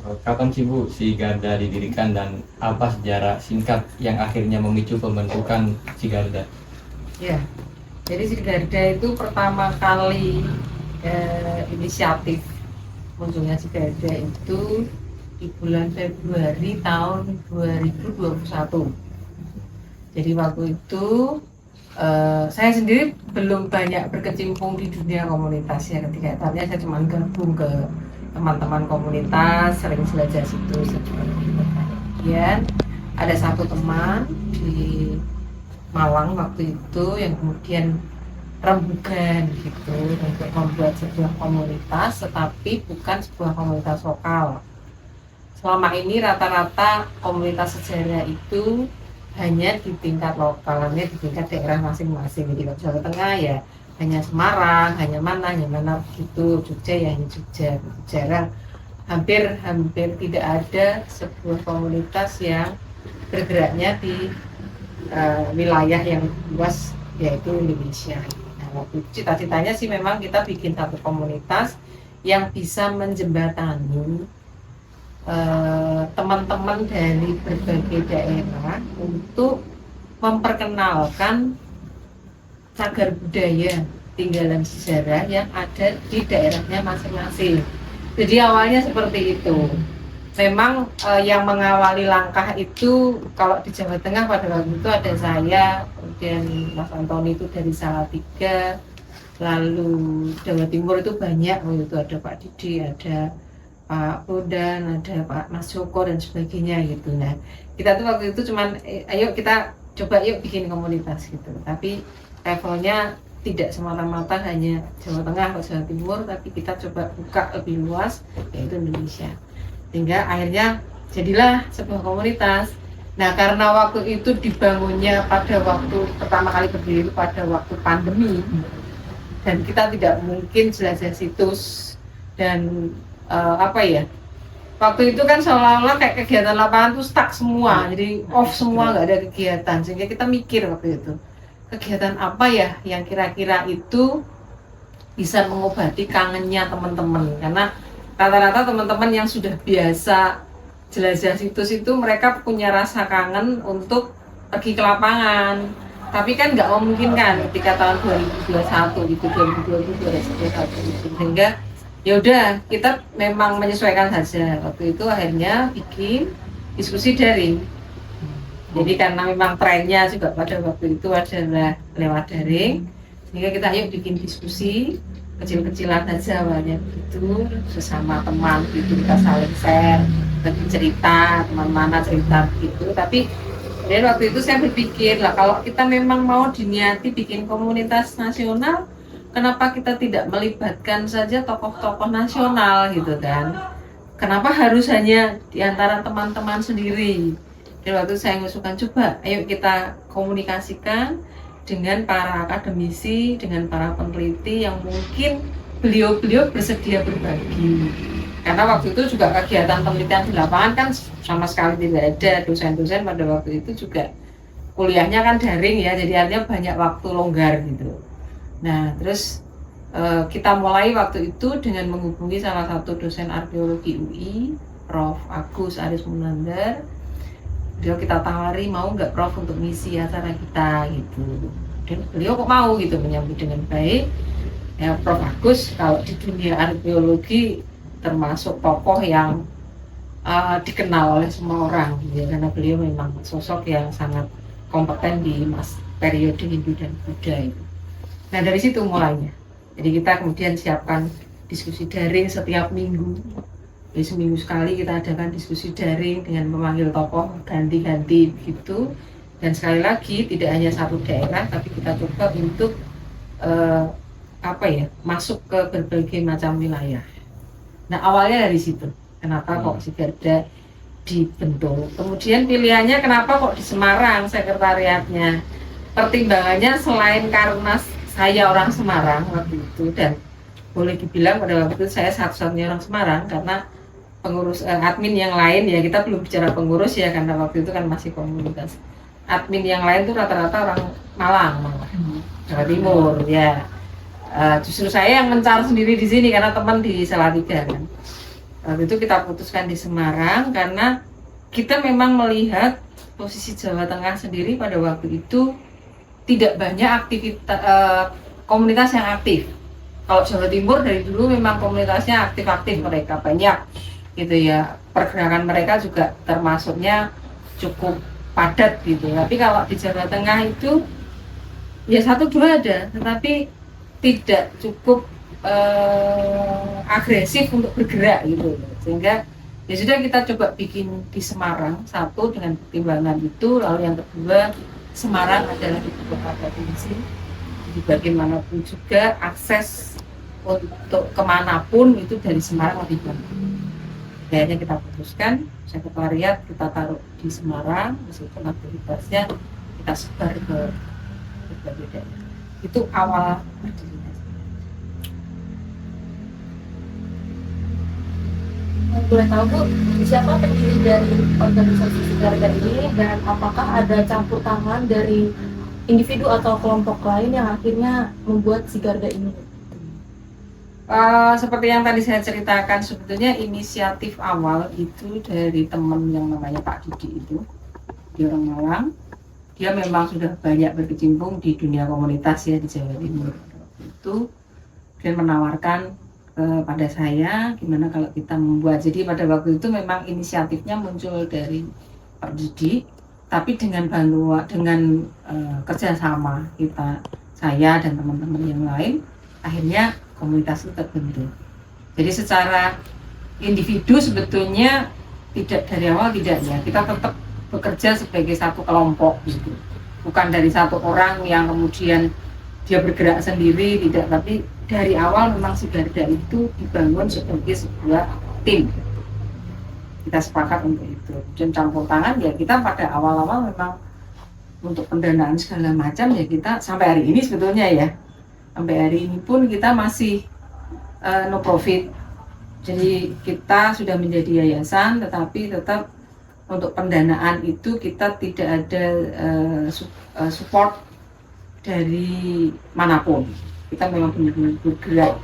Kapan sih Bu si Garda didirikan dan apa sejarah singkat yang akhirnya memicu pembentukan si Garda? Ya, jadi si Garda itu pertama kali inisiatif munculnya si Garda itu di bulan Februari tahun 2021. Jadi waktu itu saya sendiri belum banyak berkecimpung di dunia komunitas ya, ketika itu saya cuma gabung ke teman-teman komunitas, sering belajar situ seperti itu. Kemudian ada satu teman di Malang waktu itu yang kemudian rembugan gitu untuk membuat sebuah komunitas, tetapi bukan sebuah komunitas lokal. Selama ini rata-rata komunitas sejarah itu hanya di tingkat lokal, hanya di tingkat daerah masing-masing. Jadi kalau Jawa Tengah ya hanya Semarang, hanya mana begitu, Jogja ya hanya Jogja. Jarang, hampir tidak ada sebuah komunitas yang bergeraknya di wilayah yang luas yaitu Indonesia. Nah, waktu cita-citanya sih memang kita bikin satu komunitas yang bisa menjembatani teman-teman dari berbagai daerah untuk memperkenalkan cagar budaya tinggalan sejarah yang ada di daerahnya masing-masing. Jadi awalnya seperti itu. Memang yang mengawali langkah itu kalau di Jawa Tengah pada waktu itu ada saya, kemudian Mas Antoni itu dari Salatiga, lalu Jawa Timur itu banyak, waktu itu ada Pak Didi, ada Pak Bodan, ada Pak Mas Joko dan sebagainya gitu. Nah, kita tuh waktu itu cuman ayo kita coba yuk bikin komunitas gitu. Tapi levelnya tidak semata-mata hanya Jawa Tengah atau Jawa Timur, tapi kita coba buka lebih luas yaitu Indonesia. Sehingga akhirnya jadilah sebuah komunitas. Nah, karena waktu itu dibangunnya pada waktu pertama kali berdiri pada waktu pandemi dan kita tidak mungkin jelajah situs dan apa ya, waktu itu kan seolah-olah kayak kegiatan lapangan tuh stuck semua, jadi off semua, nggak ada kegiatan. Sehingga kita mikir waktu itu kegiatan apa ya yang kira-kira itu bisa mengobati kangennya teman-teman, karena rata-rata teman-teman yang sudah biasa jelajah situs itu mereka punya rasa kangen untuk pergi ke lapangan, tapi kan nggak memungkinkan ketika tahun 2021 itu 2020 itu. Sehingga ya udah kita memang menyesuaikan saja. Waktu itu akhirnya bikin diskusi daring. Jadi karena memang trennya juga pada waktu itu adalah lewat daring, sehingga kita yuk bikin diskusi kecil-kecilan aja awalnya gitu, sesama teman gitu, kita saling share, bagi cerita, teman mana cerita gitu. Tapi dan waktu itu saya berpikir lah, kalau kita memang mau diniati bikin komunitas nasional, kenapa kita tidak melibatkan saja tokoh-tokoh nasional gitu kan? Kenapa harus hanya di antara teman-teman sendiri? Dan waktu saya mengusulkan, coba ayo kita komunikasikan dengan para akademisi, dengan para peneliti yang mungkin beliau-beliau bersedia berbagi. Karena waktu itu juga kegiatan penelitian di lapangan kan sama sekali tidak ada, dosen-dosen pada waktu itu juga kuliahnya kan daring ya, jadi artinya banyak waktu longgar gitu. Nah, terus kita mulai waktu itu dengan menghubungi salah satu dosen arkeologi UI, Prof. Agus Aris Munandar. Beliau kita tawari, mau nggak Prof untuk misi acara kita gitu. Dan beliau kok mau gitu, menyambut dengan baik. Ya, Prof. Agus kalau di dunia arkeologi termasuk tokoh yang dikenal oleh semua orang gitu, karena beliau memang sosok yang sangat kompeten di periode Hindu dan Buddha itu. Nah, dari situ mulainya. Jadi kita kemudian siapkan diskusi daring setiap minggu. Jadi seminggu sekali kita adakan diskusi daring dengan memanggil tokoh ganti-ganti begitu. Dan sekali lagi tidak hanya satu daerah, tapi kita coba untuk masuk ke berbagai macam wilayah. Nah, awalnya dari situ. Kenapa kok si Garda dibentuk? Kemudian pilihannya kenapa kok di Semarang sekretariatnya? Pertimbangannya selain karena saya orang Semarang waktu itu, dan boleh dibilang pada waktu itu saya satu-satunya orang Semarang, karena pengurus admin yang lain ya, kita belum bicara pengurus ya, karena waktu itu kan masih komunitas. Admin yang lain tuh rata-rata orang Malang, Jawa Timur ya. Justru saya yang mencar sendiri di sini karena teman di Salatiga kan. Waktu itu kita putuskan di Semarang karena kita memang melihat posisi Jawa Tengah sendiri pada waktu itu tidak banyak aktivitas komunitas yang aktif. Kalau Jawa Timur dari dulu memang komunitasnya aktif-aktif, mereka banyak gitu ya, pergerakan mereka juga termasuknya cukup padat gitu. Tapi kalau di Jawa Tengah itu ya 1-2 ada, tetapi tidak cukup agresif untuk bergerak gitu. Sehingga ya sudah kita coba bikin di Semarang, satu dengan pertimbangan itu, lalu yang kedua Semarang adalah ibu kota provinsi, jadi bagaimanapun juga akses untuk kemanapun itu dari Semarang lebih bagus. Akhirnya kita putuskan sekretariat kita taruh di Semarang, meskipun aktivitasnya kita sebar ke berbagai daerah. Itu awal berdirinya. Boleh tahu Bu, siapa pendiri dari organisasi Sigarda ini dan apakah ada campur tangan dari individu atau kelompok lain yang akhirnya membuat Sigarda ini? Seperti yang tadi saya ceritakan, sebetulnya inisiatif awal itu dari teman yang namanya Pak Didi itu, di orang Malang. Dia memang sudah banyak berkecimpung di dunia komunitas ya di Jawa Timur. Itu dia menawarkan pada saya gimana kalau kita membuat. Jadi pada waktu itu memang inisiatifnya muncul dari Pak Didi, tapi dengan bantuan, dengan kerjasama kita, saya dan teman-teman yang lain, akhirnya komunitas itu terbentuk. Jadi secara individu sebetulnya tidak, dari awal tidak ya, kita tetap bekerja sebagai satu kelompok gitu, bukan dari satu orang yang kemudian dia bergerak sendiri, tidak, tapi dari awal memang Sigarda itu dibangun sebagai sebuah tim. Kita sepakat untuk itu. Dan campur tangan ya kita pada awal-awal memang untuk pendanaan segala macam ya kita sampai hari ini sebetulnya ya. Sampai hari ini pun kita masih no profit. Jadi kita sudah menjadi yayasan, tetapi tetap untuk pendanaan itu kita tidak ada support dari manapun. Kita memang benar-benar bergerak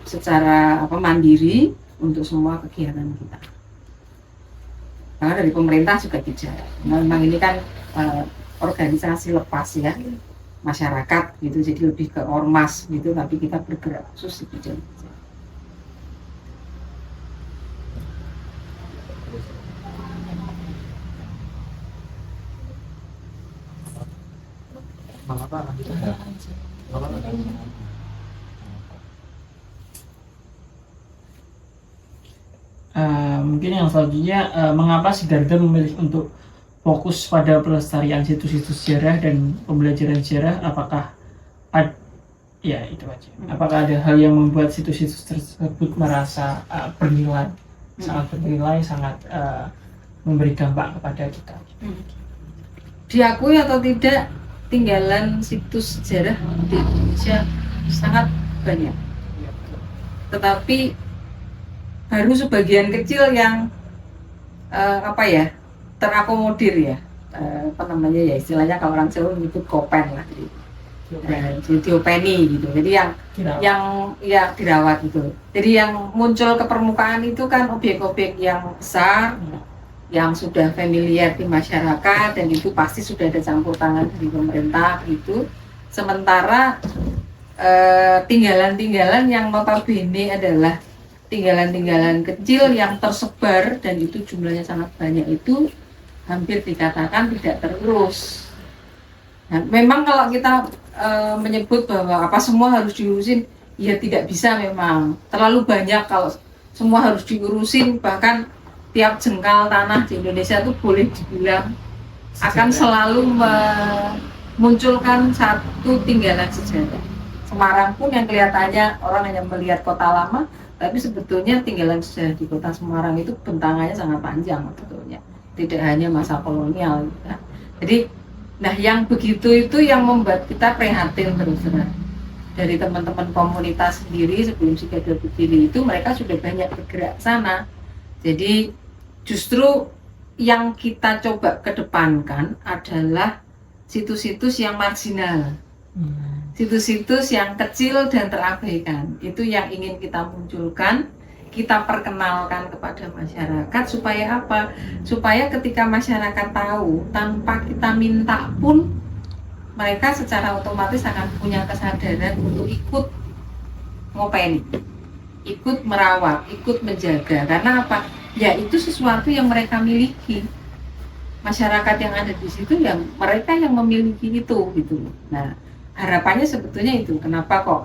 secara mandiri untuk semua kegiatan kita. Karena dari pemerintah juga tidak. Memang ini kan organisasi lepas ya, masyarakat gitu, jadi lebih ke ormas gitu, tapi kita bergerak khusus di bidang. Mungkin yang selanjutnya, mengapa Sigarda memilih untuk fokus pada pelestarian situs-situs sejarah dan pembelajaran sejarah? Apakah ya itu aja. Apakah ada hal yang membuat situs-situs tersebut merasa bernilai, sangat bernilai, sangat memberi dampak kepada kita? Diakui atau tidak, tinggalan situs sejarah di Indonesia sangat banyak. Tetapi baru sebagian kecil yang terakomodir ya, ya istilahnya kalau orang Jawa menyebut kopen lah, jadi diopeni gitu. Jadi yang dirawat gitu. Jadi yang muncul ke permukaan itu kan objek-objek yang besar, yang sudah familiar di masyarakat, dan itu pasti sudah ada campur tangan dari pemerintah gitu. Sementara tinggalan-tinggalan yang notabene adalah tinggalan-tinggalan kecil yang tersebar dan itu jumlahnya sangat banyak, itu hampir dikatakan tidak terurus. Nah, memang kalau kita menyebut bahwa apa semua harus diurusin, ya tidak bisa, memang terlalu banyak kalau semua harus diurusin. Bahkan tiap jengkal tanah di Indonesia itu boleh dibilang akan selalu memunculkan satu tinggalan sejarah. Semarang pun yang kelihatannya orang hanya melihat kota lama, tapi sebetulnya tinggalan sejarah di kota Semarang itu bentangannya sangat panjang sebetulnya, tidak hanya masa kolonial. Jadi, yang begitu itu yang membuat kita prihatin terus terang. Dari teman-teman komunitas sendiri sebelum Sigarda berdiri itu mereka sudah banyak bergerak sana. Jadi justru yang kita coba kedepankan adalah situs-situs yang marginal, situs-situs yang kecil dan terabaikan. Itu yang ingin kita munculkan. kita perkenalkan kepada masyarakat supaya apa? Supaya ketika masyarakat tahu tanpa kita minta pun mereka secara otomatis akan punya kesadaran untuk ikut ngopeni, ikut merawat, ikut menjaga. Karena apa? Ya itu sesuatu yang mereka miliki. Masyarakat yang ada di situ yang mereka yang memiliki itu gitu. Nah, harapannya sebetulnya itu. Kenapa kok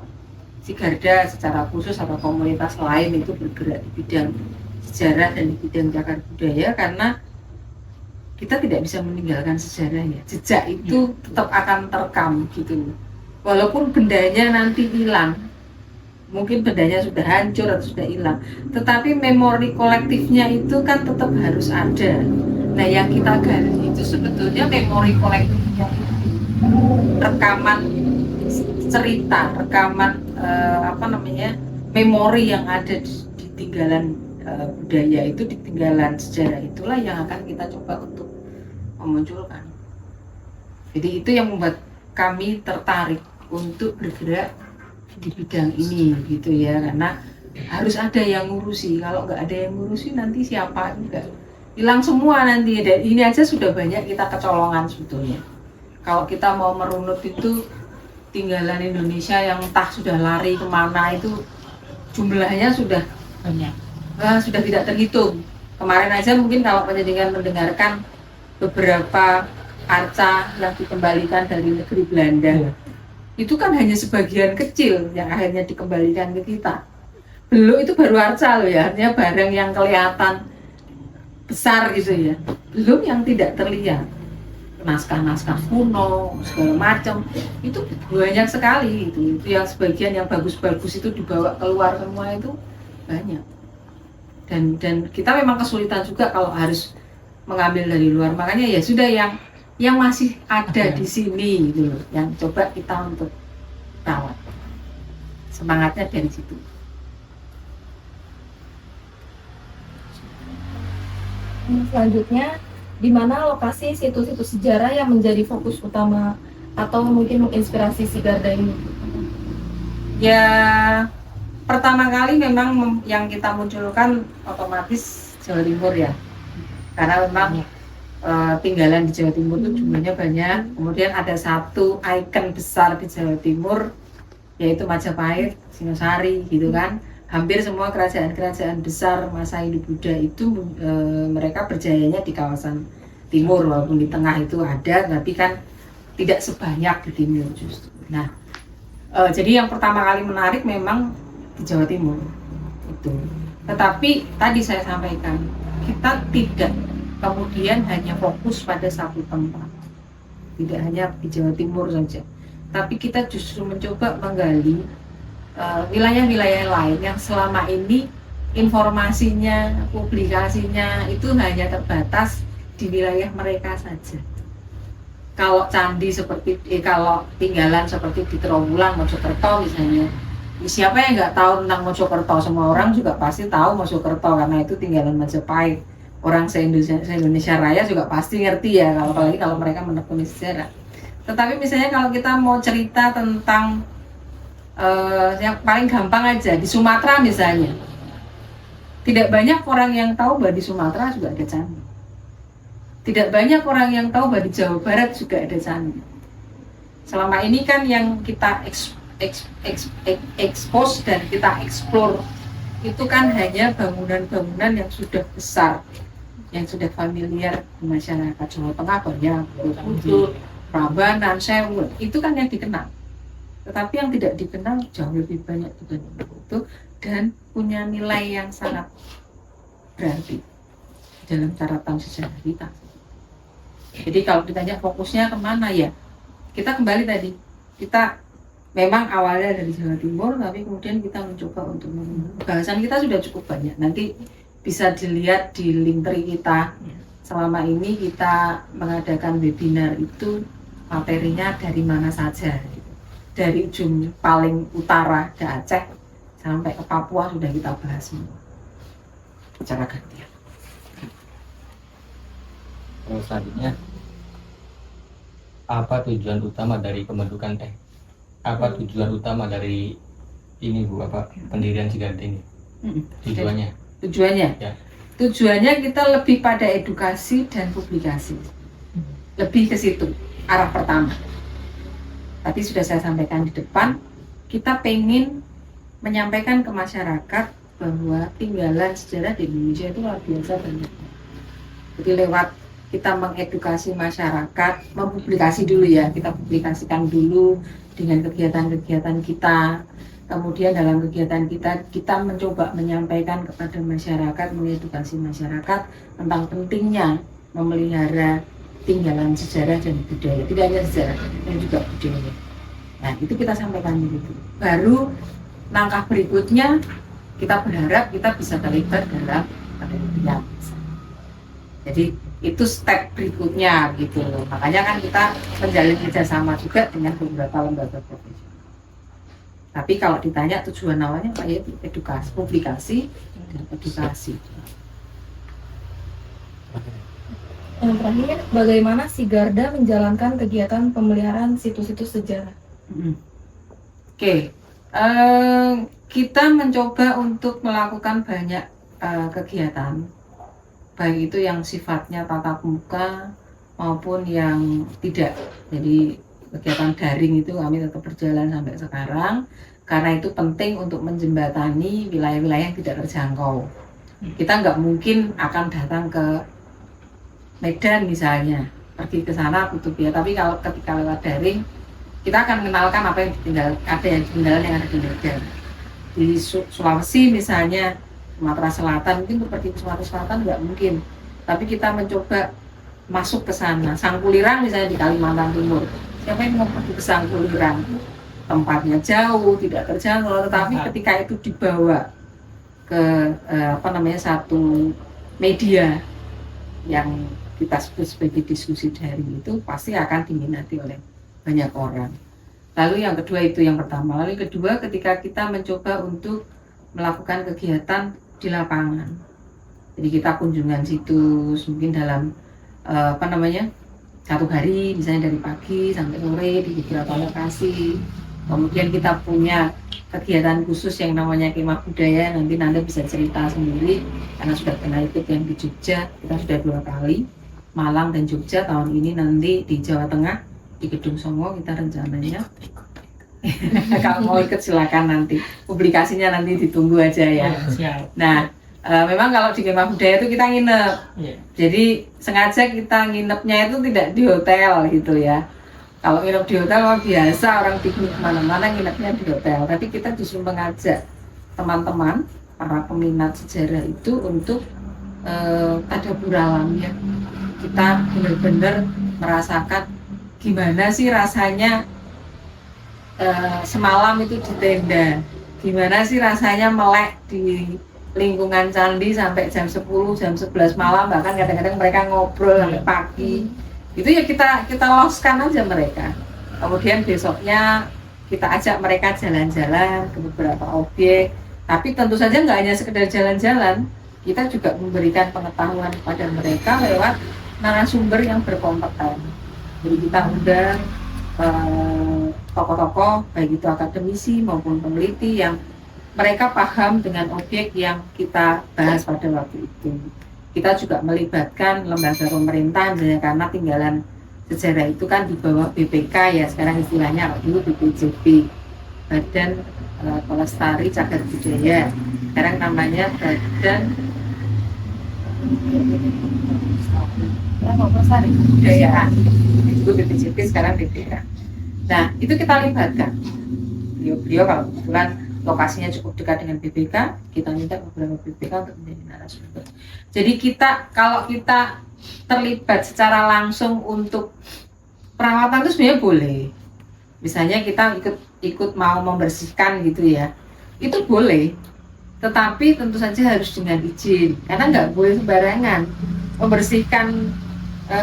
si Garda secara khusus atau komunitas lain itu bergerak di bidang sejarah dan di bidang cagar budaya, karena kita tidak bisa meninggalkan sejarah ya. Jejak itu tetap akan terekam gitu. Walaupun bendanya nanti hilang, mungkin bendanya sudah hancur atau sudah hilang, tetapi memori kolektifnya itu kan tetap harus ada. Nah, yang kita gali itu sebetulnya memori kolektifnya itu, rekaman cerita, rekaman memori yang ada di tinggalan budaya itu, di tinggalan sejarah itulah yang akan kita coba untuk memunculkan. Jadi itu yang membuat kami tertarik untuk bergerak di bidang ini gitu ya, karena harus ada yang ngurusi. Kalau nggak ada yang ngurusi nanti siapa juga hilang semua nanti. Dan ini aja sudah banyak kita kecolongan sebetulnya. Kalau kita mau merunut itu tinggalan Indonesia yang entah sudah lari kemana itu jumlahnya sudah banyak, sudah tidak terhitung. Kemarin aja mungkin kalau penjaringan mendengarkan beberapa arca yang dikembalikan dari negeri Belanda, itu kan hanya sebagian kecil yang akhirnya dikembalikan ke kita. Belum itu baru arca loh ya, artinya barang yang kelihatan besar gitu ya, belum yang tidak terlihat. Naskah-naskah kuno segala macam itu banyak sekali. Itu yang sebagian yang bagus-bagus itu dibawa keluar semua itu banyak. Dan kita memang kesulitan juga kalau harus mengambil dari luar. Makanya ya sudah yang masih ada di sini gitu loh, yang coba kita untuk rawat. Semangatnya dari situ. Selanjutnya, di mana lokasi situs-situs sejarah yang menjadi fokus utama atau mungkin menginspirasi si Garda ini? Ya, pertama kali memang yang kita munculkan otomatis Jawa Timur ya, karena memang tinggalan di Jawa Timur itu jumlahnya banyak. Kemudian ada satu ikon besar di Jawa Timur, yaitu Majapahit, Singosari gitu kan. Hampir semua kerajaan-kerajaan besar masa Hindu Buddha itu mereka berjayanya di kawasan timur, walaupun di tengah itu ada, tapi kan tidak sebanyak di timur justru. Nah, jadi yang pertama kali menarik memang di Jawa Timur itu. Tetapi tadi saya sampaikan, kita tidak kemudian hanya fokus pada satu tempat, tidak hanya di Jawa Timur saja, tapi kita justru mencoba menggali wilayah-wilayah lain yang selama ini informasinya, publikasinya itu hanya terbatas di wilayah mereka saja. Kalau candi seperti kalau tinggalan seperti di Trawulan, Mojokerto misalnya, siapa yang nggak tahu tentang Mojokerto? Semua orang juga pasti tahu Mojokerto karena itu tinggalan Majapahit. Orang se-Indonesia Raya juga pasti ngerti ya, apalagi kalau mereka menekuni sejarah. Tetapi misalnya kalau kita mau cerita tentang yang paling gampang aja di Sumatera misalnya, tidak banyak orang yang tahu bahwa di Sumatera juga ada candi. Tidak banyak orang yang tahu bahwa di Jawa Barat juga ada candi. Selama ini kan yang kita expose dan kita explore itu kan hanya bangunan-bangunan yang sudah besar, yang sudah familiar di masyarakat Jawa Tengah, banyak Borobudur, Prambanan, Sewu, itu kan yang dikenal. Tetapi yang tidak dikenal jauh lebih banyak dibanding itu dan punya nilai yang sangat berarti dalam catatan sejarah kita. Jadi kalau ditanya fokusnya kemana ya, kita kembali tadi, kita memang awalnya dari Jawa Timur, tapi kemudian kita mencoba untuk bahasan kita sudah cukup banyak. Nanti bisa dilihat di link tree kita. Selama ini kita mengadakan webinar itu materinya dari mana saja. Dari ujung paling utara ke Aceh sampai ke Papua sudah kita bahas semua secara gantian. Terus selanjutnya, apa tujuan utama dari pembentukan apa tujuan utama dari ini Bu, apa pendirian si Garda ini? Tujuannya. Tujuannya, Ya. tujuannya kita lebih pada edukasi dan publikasi, lebih ke situ arah pertama. Tadi sudah saya sampaikan di depan, kita pengen menyampaikan ke masyarakat bahwa tinggalan sejarah di Indonesia itu luar biasa banyak. Jadi lewat kita mengedukasi masyarakat, mempublikasi dulu ya, kita publikasikan dulu dengan kegiatan-kegiatan kita. Kemudian dalam kegiatan kita mencoba menyampaikan kepada masyarakat, mengedukasi masyarakat tentang pentingnya memelihara tinggalan sejarah dan budaya. Tidak hanya sejarah, tapi juga budaya. Nah, itu kita sampaikan begitu. Baru langkah berikutnya, kita berharap kita bisa terlibat dalam penelitian. Jadi itu step berikutnya gitu loh. Makanya kan kita menjalin kerjasama juga dengan beberapa lembaga profesional. Tapi kalau ditanya tujuan awalnya Pak, yaitu edukasi, publikasi dan edukasi. Yang terakhir, bagaimana Sigarda menjalankan kegiatan pemeliharaan situs-situs sejarah? Oke. Kita mencoba untuk melakukan banyak kegiatan, baik itu yang sifatnya tatap muka maupun yang tidak. Jadi kegiatan daring itu kami tetap berjalan sampai sekarang, karena itu penting untuk menjembatani wilayah-wilayah yang tidak terjangkau. Kita nggak mungkin akan datang ke Medan misalnya, pergi ke sana butuh biaya, tapi kalau ketika lewat daring, kita akan mengenalkan apa yang ditinggal, ada yang ketinggalan yang ada di Medan. Di Sulawesi misalnya, Sumatera Selatan, mungkin untuk pergi ke Sumatera Selatan nggak mungkin, tapi kita mencoba masuk ke sana. Sangkulirang misalnya di Kalimantan Timur, siapa yang mau pergi ke Sangkulirang? Tempatnya jauh, tidak terjangkau, tetapi ketika itu dibawa ke satu media yang kita sebut sebagai diskusi daring, itu pasti akan diminati oleh banyak orang. Lalu yang kedua itu yang pertama. Lalu yang kedua, ketika kita mencoba untuk melakukan kegiatan di lapangan. Jadi kita kunjungan situs mungkin dalam satu hari, misalnya dari pagi sampai sore di beberapa lokasi. Kemudian kita punya kegiatan khusus yang namanya kemah budaya. Nanti Nanda bisa cerita sendiri karena sudah pernah ikut yang di Jogja. Kita sudah 2 kali, Malang dan Jogja. Tahun ini nanti di Jawa Tengah di Gedung Songo kita rencananya. Kalau mau ikut silakan, nanti publikasinya nanti ditunggu aja ya. Siap. Nah, memang kalau di kemah budaya itu kita nginep. Jadi sengaja kita nginepnya itu tidak di hotel gitu ya. Kalau nginep di hotel biasa orang piknik kemana-mana nginepnya di hotel. Tapi kita justru mengajak teman-teman para peminat sejarah itu untuk tadabbur alam ya. Kita benar-benar merasakan gimana sih rasanya semalam itu di tenda, gimana sih rasanya melek di lingkungan candi sampai jam 10, jam 11 malam, bahkan kadang-kadang mereka ngobrol sampai pagi. Itu ya kita loskan aja mereka. Kemudian besoknya kita ajak mereka jalan-jalan ke beberapa objek. Tapi tentu saja nggak hanya sekedar jalan-jalan, kita juga memberikan pengetahuan kepada mereka lewat narasumber yang berkompeten. Jadi kita undang tokoh-tokoh, baik itu akademisi maupun peneliti yang mereka paham dengan objek yang kita bahas pada waktu itu. Kita juga melibatkan lembaga pemerintah, misalnya karena tinggalan sejarah itu kan di bawah BPK ya, sekarang istilahnya dulu BPJB, Badan Pelestari Cagar Budaya. Sekarang namanya Badan Pelestari Kebudayaan. Itu BPJB, sekarang BPK. Nah, itu kita libatkan. Beliau kalau kebetulan lokasinya cukup dekat dengan BPK, kita minta beberapa BPK untuk menjadi narasumber. Jadi kalau kita terlibat secara langsung untuk perawatan itu sebenarnya boleh. Misalnya kita ikut mau membersihkan gitu ya, itu boleh. Tetapi tentu saja harus dengan izin, karena nggak boleh sembarangan. Membersihkan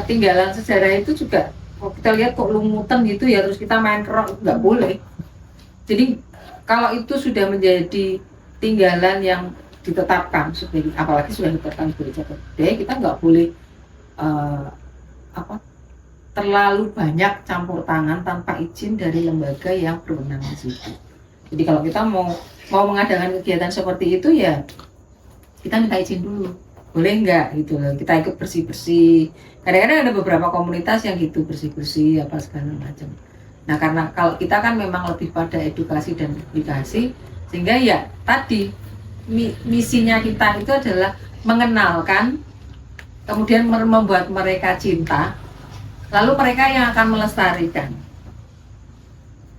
tinggalan sejarah itu juga, kita lihat kok lumutan gitu ya, terus kita main kerok, nggak boleh. Jadi kalau itu sudah menjadi tinggalan yang ditetapkan sebagai, apalagi sudah ditetapkan sebagai cagar budaya, kita nggak boleh terlalu banyak campur tangan tanpa izin dari lembaga yang berwenang di situ. Jadi kalau kita mau mengadakan kegiatan seperti itu ya kita minta izin dulu, boleh nggak gitu loh, kita ikut bersih-bersih. Kadang-kadang ada beberapa komunitas yang gitu bersih-bersih apa segala macam. Nah karena kalau kita kan memang lebih pada edukasi dan publikasi, sehingga ya tadi misinya kita itu adalah mengenalkan, kemudian membuat mereka cinta, lalu mereka yang akan melestarikan.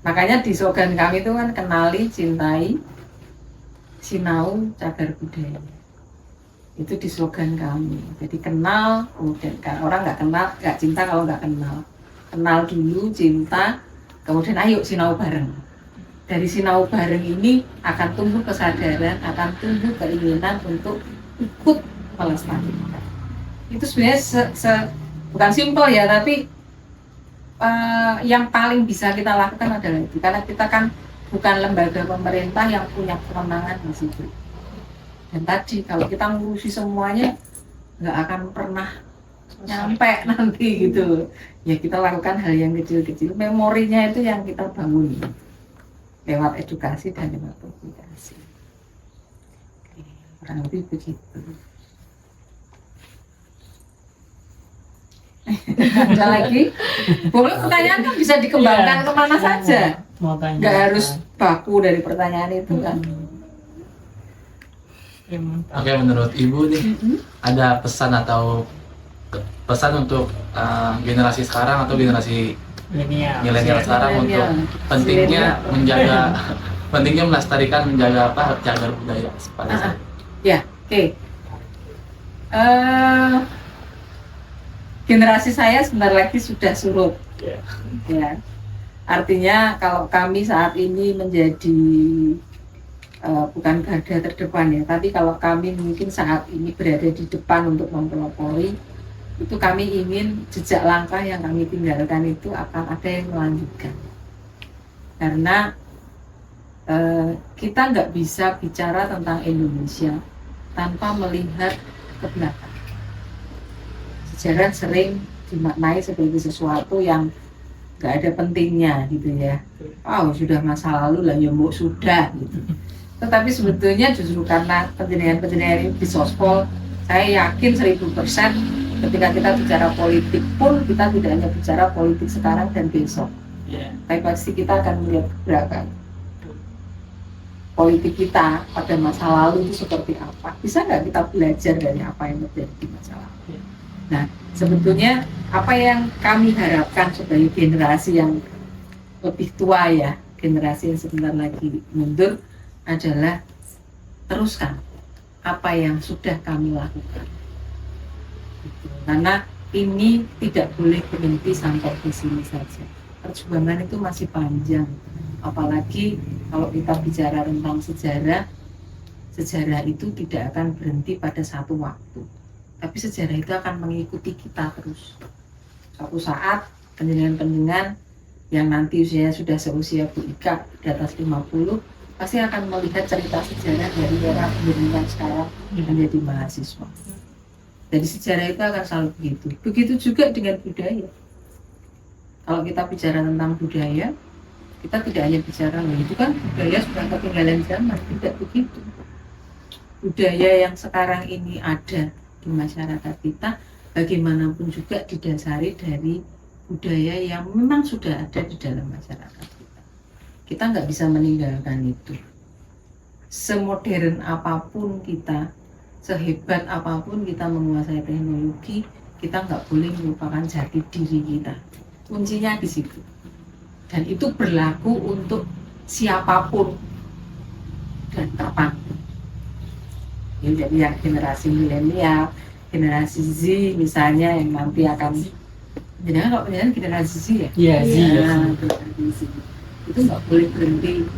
Makanya di slogan kami itu kan kenali, cintai, sinau, cagar budaya. Itu di slogan kami. Jadi kenal, kemudian orang nggak kenal, nggak cinta kalau nggak kenal. Kenal dulu, cinta, kemudian ayo sinau bareng. Dari sinau bareng ini akan tumbuh kesadaran, akan tumbuh keinginan untuk ikut melestarikan. Itu sebenarnya bukan simpel ya, tapi yang paling bisa kita lakukan adalah itu. Karena kita kan bukan lembaga pemerintah yang punya kewenangan di situ. Dan tadi kalau kita ngurusi semuanya nggak akan pernah nyampe nanti gitu. Ya kita lakukan hal yang kecil-kecil. Memorinya itu yang kita bangun lewat edukasi dan lewat publikasi. Kurang lebih begitu. Ada lagi? Boleh, pertanyaan kan bisa dikembangkan kemana saja. Nggak harus baku dari pertanyaan itu kan. Oke, menurut Ibu nih ada pesan atau pesan untuk generasi sekarang atau generasi milenial sekarang untuk pentingnya menjaga, pentingnya melestarikan, menjaga apa, cagar budaya sepanjang. Ya, oke. Generasi saya sebentar lagi sudah surut. Ya. Artinya kalau kami saat ini menjadi bukan garda terdepan ya, tapi kalau kami mungkin saat ini berada di depan untuk mempelopori, itu kami ingin jejak langkah yang kami tinggalkan itu akan ada yang melanjutkan. Karena kita nggak bisa bicara tentang Indonesia tanpa melihat ke belakang. Sejarah sering dimaknai sebagai sesuatu yang nggak ada pentingnya gitu ya. Oh sudah masa lalu lah ya mbok sudah gitu. Tetapi sebetulnya justru karena penjenengan-penjenengan di Sospol, saya yakin 1000% ketika kita bicara politik pun kita tidak hanya bicara politik sekarang dan besok. Tapi pasti kita akan melihat gerakan politik kita pada masa lalu itu seperti apa. Bisa nggak kita belajar dari apa yang terjadi di masa lalu? Nah, sebetulnya apa yang kami harapkan sebagai generasi yang lebih tua ya, generasi yang sebentar lagi mundur, adalah teruskan apa yang sudah kami lakukan. Karena ini tidak boleh berhenti sampai di sini saja. Perjuangan itu masih panjang. Apalagi kalau kita bicara tentang sejarah, sejarah itu tidak akan berhenti pada satu waktu. Tapi sejarah itu akan mengikuti kita terus. Suatu saat penjenengan-penjenengan yang nanti usianya sudah seusia Bu Ika di atas 50 pasti akan melihat cerita sejarah dari era penjenengan sekarang menjadi mahasiswa. Jadi sejarah itu akan selalu begitu. Begitu juga dengan budaya. Kalau kita bicara tentang budaya, kita tidak hanya bicara itu kan budaya sudah ketinggalan zaman, tidak begitu. Budaya yang sekarang ini ada di masyarakat kita bagaimanapun juga didasari dari budaya yang memang sudah ada di dalam masyarakat kita. Kita nggak bisa meninggalkan itu. Semodern apapun kita, sehebat apapun kita menguasai teknologi, kita nggak boleh melupakan jati diri kita. Kuncinya di situ. Dan itu berlaku untuk siapapun dan kapanpun. Ya, jadi yang generasi milenial, generasi Z misalnya yang nanti akan, jangan kalau generasi Z ya? Iya, Z. Itu nggak boleh berhenti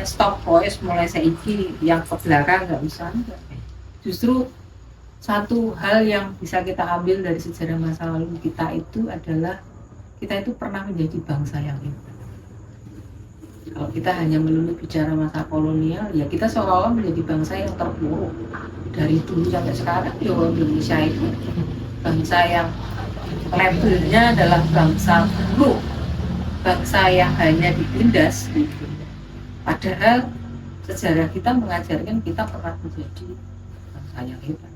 stop voice mulai saiki yang ke belakang nggak usah. Justru satu hal yang bisa kita ambil dari sejarah masa lalu kita itu adalah kita itu pernah menjadi bangsa yang hebat. Kalau kita hanya melulu bicara masa kolonial, ya kita seolah-olah menjadi bangsa yang terpuruk. Dari dulu sampai sekarang, ya Indonesia itu bangsa yang labelnya adalah bangsa buruk, bangsa yang hanya ditindas. Padahal sejarah kita mengajarkan kita pernah menjadi bangsa yang hebat,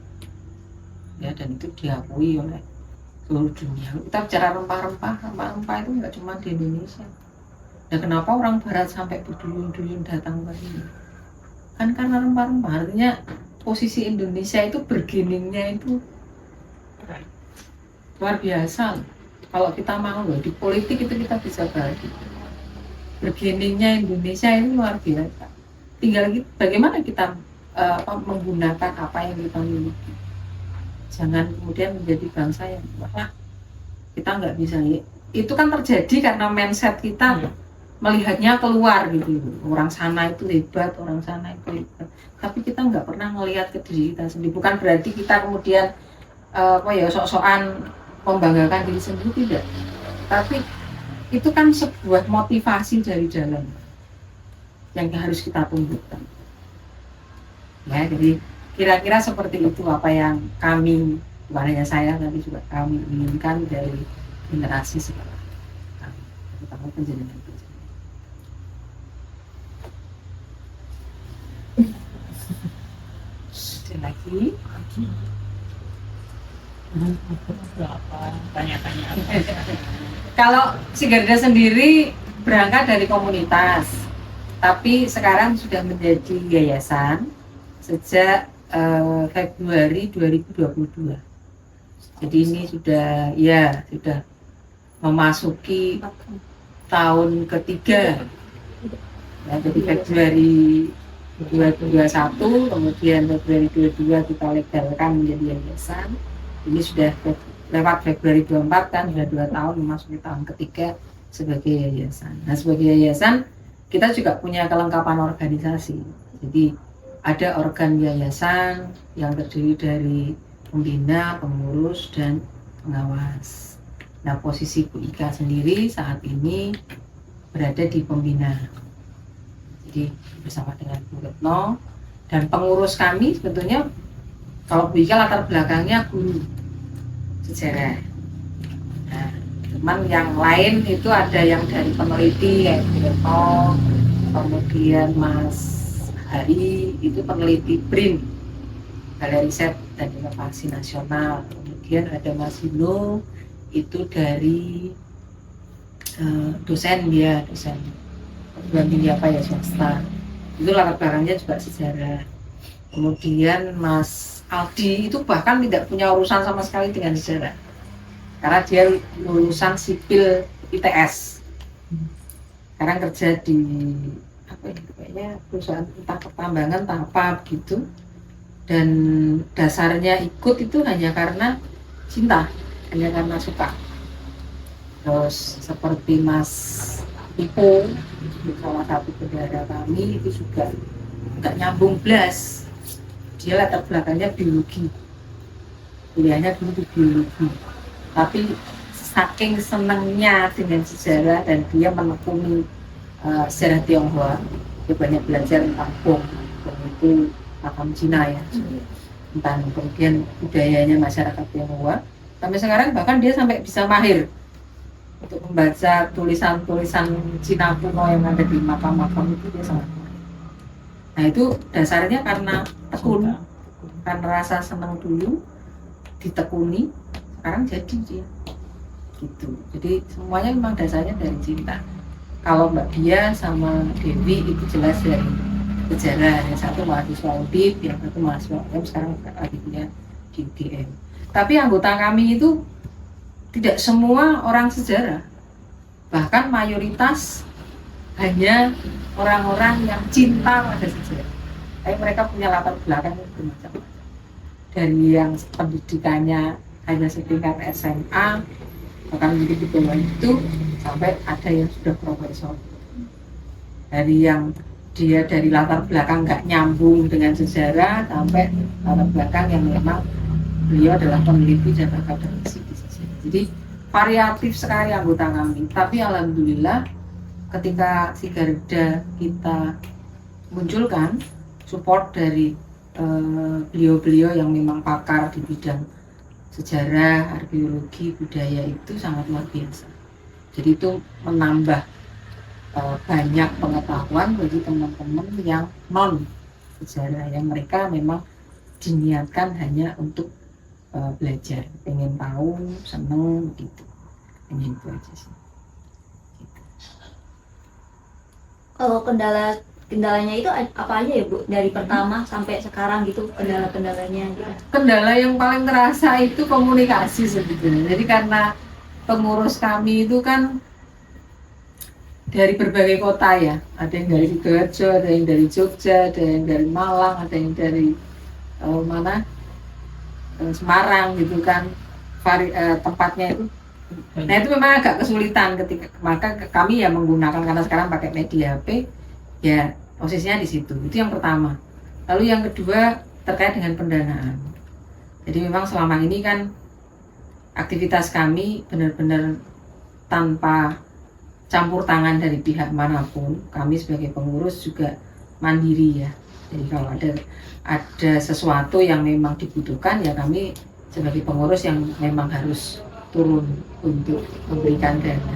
ya, dan itu diakui oleh seluruh dunia. Kita bicara rempah-rempah itu nggak cuma di Indonesia. Nah, kenapa orang Barat sampai berduyun-duyun datang ke sini? Kan karena rempah-rempah. Artinya posisi Indonesia itu bergeningnya itu luar biasa. Kalau kita mau loh, di politik itu kita bisa bagi. Bergeningnya Indonesia ini luar biasa. Tinggal bagaimana kita menggunakan apa yang kita miliki. Jangan kemudian menjadi bangsa yang wah, kita nggak bisa. Itu kan terjadi karena mindset kita melihatnya keluar gitu. Orang sana itu hebat, orang sana itu hebat. Tapi kita nggak pernah melihat ke diri kita sendiri. Bukan berarti kita kemudian sok-sokan membanggakan diri sendiri, tidak. Tapi itu kan sebuah motivasi dari dalam yang harus kita tumbuhkan. Ya, jadi kira-kira seperti itu apa yang kami, bukan hanya saya, tapi juga kami inginkan dari generasi sekarang. Terutama penjenengan. Ada lagi? Tanya-tanya. Kalau si Garda sendiri berangkat dari komunitas, tapi sekarang sudah menjadi yayasan sejak Februari 2022. Jadi ini sudah memasuki tahun ketiga. Ya, jadi Februari 2021, kemudian Februari 2022 kita legalkan menjadi yayasan. Ini sudah lewat Februari 24 kan, sudah 2 tahun memasuki tahun ketiga sebagai yayasan. Nah, sebagai yayasan kita juga punya kelengkapan organisasi. Jadi ada organ yayasan yang terdiri dari pembina, pengurus, dan pengawas. Nah, posisi Bu Ika sendiri saat ini berada di pembina. Jadi bersama dengan Bu Retno dan pengurus kami sebetulnya, kalau Bu Ika latar belakangnya guru sejarah. Nah, teman yang lain itu ada yang dari peneliti kayak Bu Retno, kemudian Mas Hari itu peneliti BRIN, Balai Riset dan Inovasi Nasional. Kemudian ada Mas Hino itu dari dosen perguruan tinggi apa ya, swasta. Itu latar belakangnya juga sejarah. Kemudian Mas Aldi itu bahkan tidak punya urusan sama sekali dengan sejarah, karena dia lulusan sipil ITS. Sekarang kerja di kayaknya perusahaan entah pertambangan entah apa begitu. Dan dasarnya ikut itu hanya karena cinta, hanya karena suka. Terus seperti Mas Ipo, salah satu saudara kami itu juga nggak nyambung belas. Dia latar belakangnya biologi, kuliahnya dulu di biologi. Tapi saking senangnya dengan sejarah dan dia menekuni sejarah Tionghoa, dia banyak belajar tentang bom itu makam Cina ya, tentang kemudian budayanya masyarakat Tionghoa. Sampai sekarang bahkan dia sampai bisa mahir untuk membaca tulisan-tulisan Cina kuno yang ada di makam-makam itu, dia sangat mahir. Nah, itu dasarnya karena tekun, karena rasa senang dulu ditekuni, sekarang jadi dia gitu. Jadi semuanya memang dasarnya dari cinta. Kalau Mbak Dia sama Dewi itu jelas dari sejarah. Yang satu mahasiswa UDIP, yang satu mahasiswa UM, sekarang lagi punya di UGM. Tapi anggota kami itu tidak semua orang sejarah, bahkan mayoritas hanya orang-orang yang cinta pada sejarah. Tapi mereka punya latar belakang yang bermacam-macam. Dari yang pendidikannya hanya setingkat SMA, bahkan begitu di bawah itu, sampai ada yang sudah profesor. Dari yang dia dari latar belakang nggak nyambung dengan sejarah, sampai latar belakang yang memang beliau adalah peneliti dan akademisi di sejarah. Jadi variatif sekali anggota kami. Tapi alhamdulillah ketika si Garda kita munculkan support dari beliau-beliau yang memang pakar di bidang sejarah, arkeologi, budaya itu sangat luar biasa. Jadi itu menambah banyak pengetahuan bagi teman-teman yang non sejarah, yang mereka memang diniatkan hanya untuk belajar, pengen tahu, seneng gitu, hanya itu aja sih. Gitu. Kalau kendalanya itu apa aja ya Bu? Dari pertama sampai sekarang gitu, kendala-kendalanya gitu. Kendala yang paling terasa itu komunikasi sebetulnya. Jadi karena pengurus kami itu kan dari berbagai kota ya, ada yang dari Sidoarjo, ada yang dari Jogja, ada yang dari Malang, ada yang dari Semarang gitu kan, tempatnya itu. Nah itu memang agak kesulitan ketika, maka kami ya menggunakan, karena sekarang pakai media HP, ya posisinya di situ. Itu yang pertama. Lalu yang kedua terkait dengan pendanaan. Jadi memang selama ini kan aktivitas kami benar-benar tanpa campur tangan dari pihak manapun. Kami sebagai pengurus juga mandiri ya. Jadi kalau ada sesuatu yang memang dibutuhkan, ya kami sebagai pengurus yang memang harus turun untuk memberikan dana.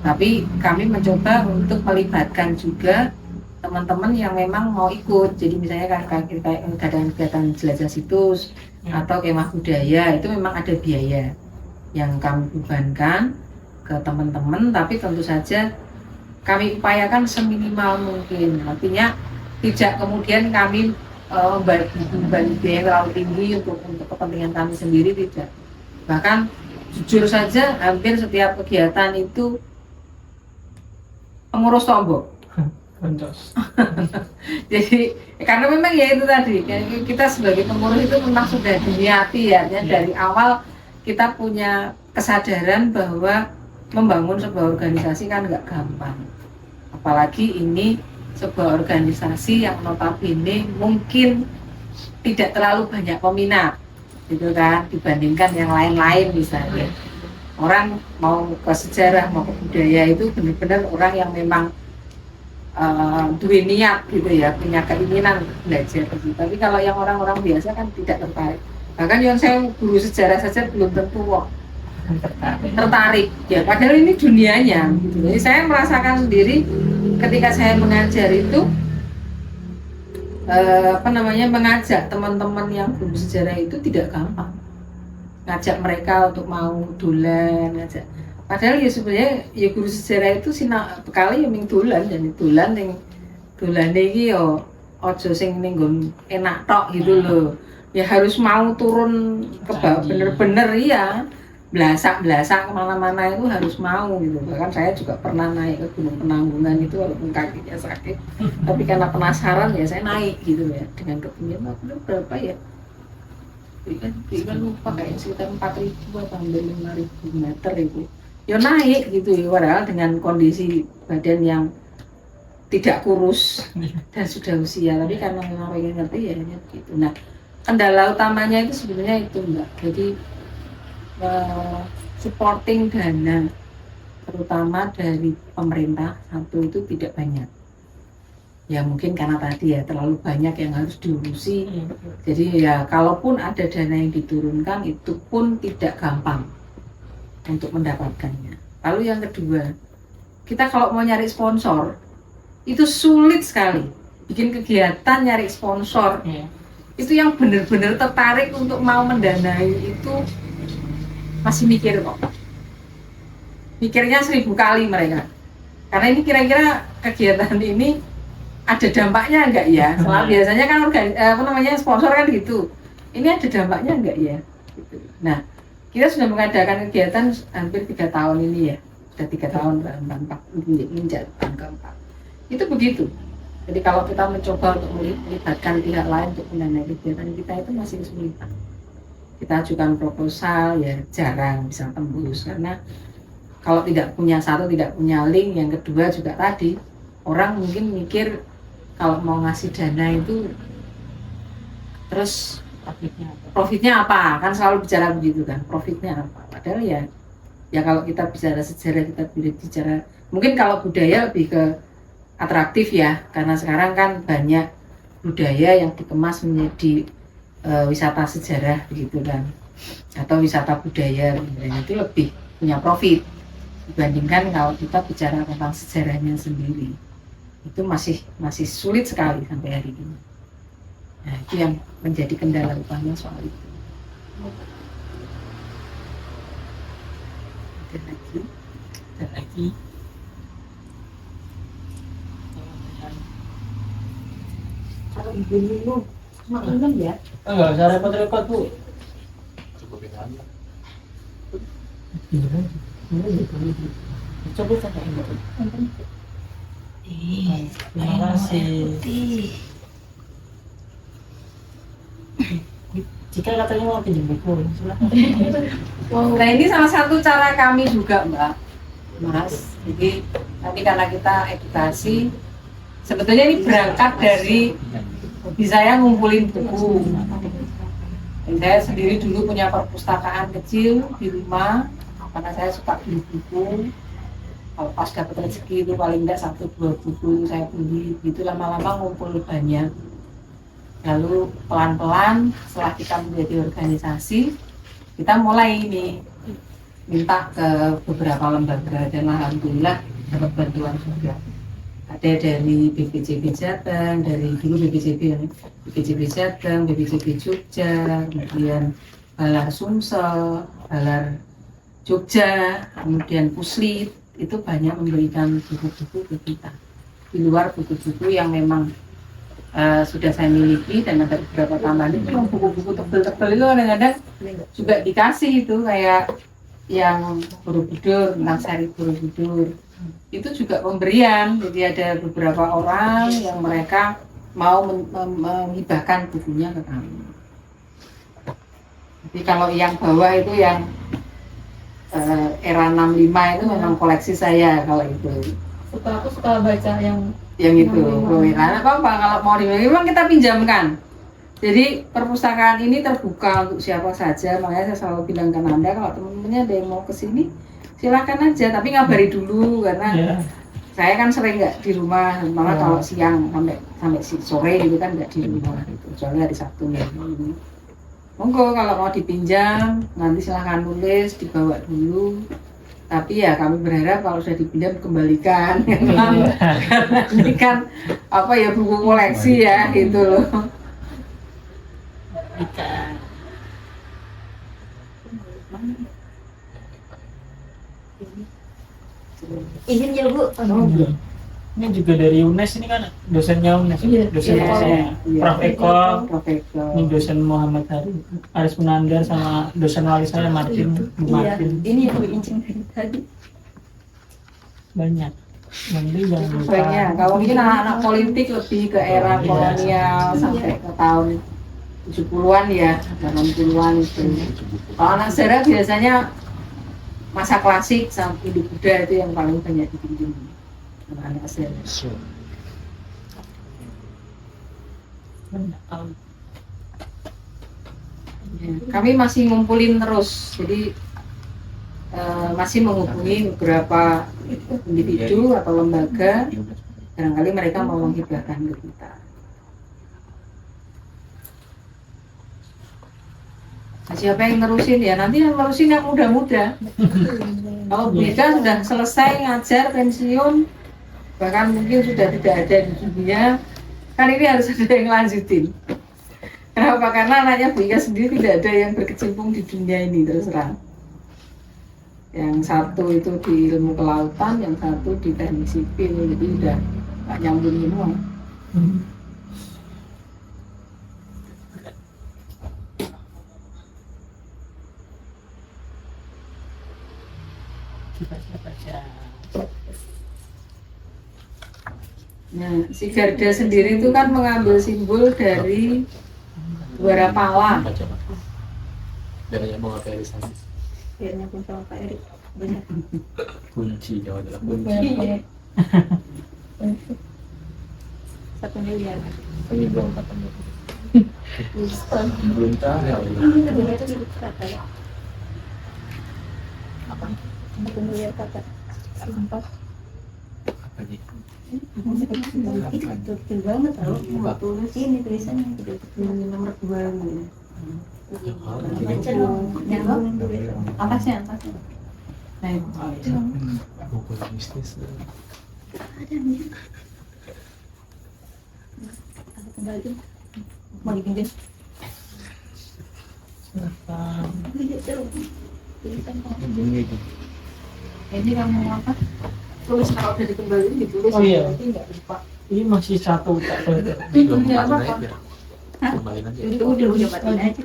Tapi kami mencoba untuk melibatkan juga teman-teman yang memang mau ikut. Jadi misalnya kegiatan jelajah situs atau kemah budaya, itu memang ada biaya yang kami bebankan ke teman-teman, tapi tentu saja kami upayakan seminimal mungkin. Artinya tidak kemudian kami membagi biaya yang terlalu tinggi untuk kepentingan kami sendiri, tidak. Bahkan jujur saja hampir setiap kegiatan itu pengurus tombol. Jadi karena memang ya itu tadi, kita sebagai pengurus itu memang sudah diniati ya, dari awal kita punya kesadaran bahwa membangun sebuah organisasi kan nggak gampang, apalagi ini sebuah organisasi yang notabene mungkin tidak terlalu banyak peminat gitu kan, dibandingkan yang lain-lain. Misalnya orang mau ke sejarah, mau ke budaya itu benar-benar orang yang memang duwe niat gitu ya, punya keinginan belajar gitu. Tapi kalau yang orang-orang biasa kan tidak tertarik. Bahkan yang saya guru sejarah saja belum tentu kok tertarik ya, padahal ini dunianya gitu. Jadi saya merasakan sendiri ketika saya mengajar itu mengajak teman-teman yang guru sejarah itu tidak gampang, ngajak mereka untuk mau dolan, ngajak. Padahal ya sebenarnya ya guru sejarah itu bekali ya ming dolan, dan dolan iki yo aja sing ning nggon enak tok gitu loh. Ya harus mau turun ke bawah bener-bener ya. Belasak kemana-mana itu harus mau gitu. Bahkan saya juga pernah naik ke Gunung Penanggungan itu walaupun kakinya sakit, tapi karena penasaran ya saya naik gitu ya, dengan ketinggian berapa ya, kan lupa kayak sekitar 4.000 atau 5.000 meter itu ya naik gitu ya, padahal dengan kondisi badan yang tidak kurus dan sudah usia, tapi karena memang pengen ngerti ya gitu. Nah kendala utamanya itu sebenarnya itu Mbak, jadi supporting dana terutama dari pemerintah satu itu tidak banyak ya, mungkin karena tadi ya terlalu banyak yang harus diurusi. Jadi ya kalaupun ada dana yang diturunkan itu pun tidak gampang untuk mendapatkannya. Lalu yang kedua, kita kalau mau nyari sponsor itu sulit sekali. Bikin kegiatan nyari sponsor itu yang benar-benar tertarik untuk mau mendanai itu masih mikir kok, mikirnya 1000 kali mereka, karena ini kira-kira kegiatan ini ada dampaknya enggak ya. Soalnya biasanya kan sponsor kan gitu, ini ada dampaknya enggak ya gitu. Nah kita sudah mengadakan kegiatan hampir 3 tahun ini ya, sudah 3 tahun menjadi tahun keempat itu begitu. Jadi kalau kita mencoba untuk melibatkan pihak lain untuk mendanai kegiatan kita itu masih kesulitan. Kita ajukan proposal ya jarang bisa tembus, karena kalau tidak punya link, yang kedua juga tadi orang mungkin mikir kalau mau ngasih dana itu terus profitnya apa, kan selalu bicara begitu kan, profitnya apa. Padahal ya kalau kita bicara sejarah, kita bicara mungkin kalau budaya lebih ke atraktif ya, karena sekarang kan banyak budaya yang dikemas menjadi wisata sejarah begitu kan, atau wisata budaya, itu lebih punya profit. dibandingkan kalau kita bicara tentang sejarahnya sendiri itu masih sulit sekali sampai hari ini. Nah, itu yang menjadi kendala utama soal itu. Ada lagi. Kalau ibu minum, cuma minum ya? Enggak usah repot-repot Bu. Cukupin aja. Coba saya ini. Terima kasih. Jika katanya mau pinjam buku, silakan. Nah ini salah satu cara kami juga Mbak, Mas. Jadi nanti karena kita edukasi, sebetulnya ini berangkat dari hobi saya ngumpulin buku. Dan saya sendiri dulu punya perpustakaan kecil di rumah, karena saya suka beli buku. Kalau pas dapat rezeki itu paling tidak 1-2 buku saya beli, itu lama-lama ngumpul banyak. Lalu pelan-pelan setelah kita menjadi organisasi, kita mulai ini minta ke beberapa lembaga dan alhamdulillah dapat bantuan juga. Ada dari BPJB Jateng, dari dulu BPJB Jateng, BPJB Jogja, kemudian Balar Sumsel, Balar Jogja, kemudian Puslit, itu banyak memberikan buku-buku ke kita. Di luar buku-buku yang memang sudah saya miliki dan ada beberapa tambahan itu yang buku-buku tebel-tebel itu kadang-kadang juga dikasih itu kayak yang Borobudur, tentang seri Borobudur itu juga pemberian. Jadi ada beberapa orang yang mereka mau menghibahkan bukunya ke kami. Jadi kalau yang bawah itu yang era 65 itu memang koleksi saya kalau itu. Aku suka baca yang itu, karena apa kalau mau memang kita pinjamkan. Jadi perpustakaan ini terbuka untuk siapa saja, makanya saya selalu bilang ke Anda kalau teman-temannya ada yang mau ke sini silakan aja, tapi ngabari dulu karena saya kan sering nggak di rumah, malah kalau siang sampai sore itu kan nggak di rumah gitu, kecuali hari Sabtu Minggu. Monggo kalau mau dipinjam nanti silahkan nulis dibawa dulu. Tapi ya kami berharap kalau sudah dipinjam kembalikan, karena ini kan apa ya buku koleksi ya gitu loh. izin ya Bu. Ini juga dari UNES, ini kan dosennya UNES, dosen saya, Prof. Eko, ini dosen Muhammad Aris Munandar sama dosen wali saya Martin. Ini yang Bu incing tadi. Banyak. Nanti jangan lupa. Banyak. Kalau mungkin anak-anak politik lebih ke era kolonial sampai ke tahun 70-an ya, 80-an itu. Kalau anak sejarah biasanya masa klasik sampai Hindu Buddha itu yang paling banyak dipinjam. Anak sejarah. Ya, kami masih ngumpulin terus, jadi masih menghubungi beberapa individu atau lembaga, barangkali mereka mau menghibahkan ke kita. Nah, siapa yang nerusin ya? Nanti yang nerusin yang muda-muda. Kalau mereka sudah selesai ngajar pensiun, bahkan mungkin sudah tidak ada di dunia, kan ini harus ada yang lanjutin. Kenapa? Karena anaknya Bu Ika sendiri tidak ada yang berkecimpung di dunia ini terus terang. Yang satu itu di ilmu kelautan, yang satu di teknik sipil, jadi udah nggak nyambung semua. Nah, si Garda sendiri itu kan mengambil simbol dari Dwara Pala. Biar mau apa di sana. Biarnya pun sama Pak Erik. Banyak. Kunci Jawa adalah kunci. 1 miliar. Belum tahu ya. Ini itu di kata ya. Apa? 1 miliar kata. Sempat. Apa nih? Betul banget tau. Mau tulis ini tulisannya Nomor 2 ini. baca dong. Yang Atasnya. Buku mistis. Kembali. Mau dipinjam? Ini kamu apa? Tulis kalau udah dikembaliin ditulis. Oh, iya. Berarti nggak lupa. Ini masih satu tak Belum Nggak kembali apa-apa. aja. Kembaliin aja. Itu udah batin aja.